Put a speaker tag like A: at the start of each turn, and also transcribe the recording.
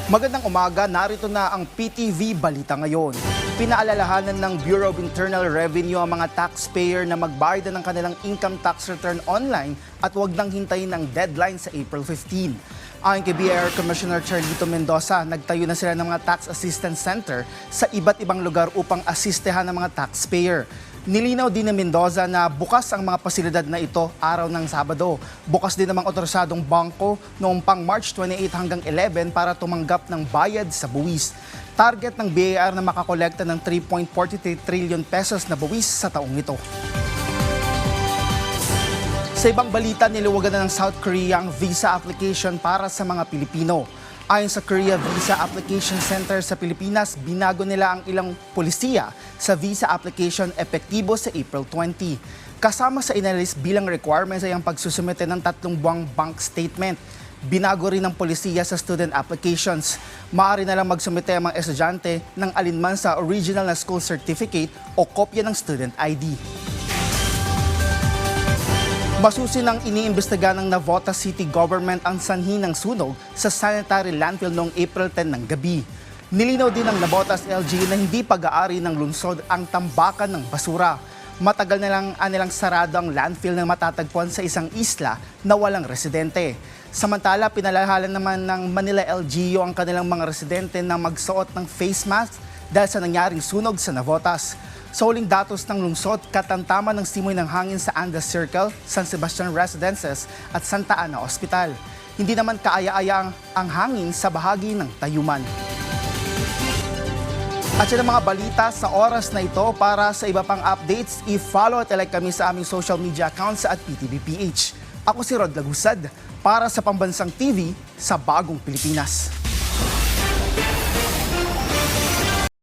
A: Magandang umaga, narito na ang PTV Balita ngayon. Pinaalalahanan ng Bureau of Internal Revenue ang mga taxpayer na magbayad ng kanilang income tax return online at huwag nang hintayin ng deadline sa April 15. Ayon kay BIR Commissioner Charlito Mendoza, nagtayo na sila ng mga Tax Assistance Center sa iba't ibang lugar upang asistehan ng mga taxpayer. Nilinaw din ni Mendoza na bukas ang mga pasilidad na ito araw ng Sabado. Bukas din namang otorisadong bangko noong pang March 28 hanggang 11 para tumanggap ng bayad sa buwis. Target ng BIR na makakolekta ng 3.43 trillion pesos na buwis sa taong ito. Sa ibang balita, niluwagan na ng South Korea ang visa application para sa mga Pilipino. Ayon sa Korea Visa Application Center sa Pilipinas, binago nila ang ilang polisiya sa visa application epektibo sa April 20. Kasama sa inalis bilang requirements ay ang pagsusumite ng 3 buwang bank statement. Binago rin ng polisiya sa student applications. Maaari na lang magsumite ang mga estudyante ng alinman sa original na school certificate o kopya ng student ID. Masusinang iniimbestiga ng Navotas City Government ang sanhi ng sunog sa sanitary landfill noong April 10 ng gabi. Nilinaw din ng Navotas LG na hindi pag-aari ng lungsod ang tambakan ng basura. Matagal na lang anilang sarado ang landfill na matatagpuan sa isang isla na walang residente. Samantala, pinalahalan naman ng Manila LGU ang kanilang mga residente na magsuot ng face mask dahil sa nangyaring sunog sa Navotas. Sa huling datos ng lungsod, katamtaman ng simoy ng hangin sa Andes Circle, San Sebastian Residences at Santa Ana Hospital. Hindi naman kaaya-aya ang hangin sa bahagi ng Tayuman. At yan ang mga balita sa oras na ito. Para sa iba pang updates, i-follow at like kami sa aming social media accounts at PTVPH. Ako si Rod Lagusad para sa Pambansang TV sa Bagong Pilipinas.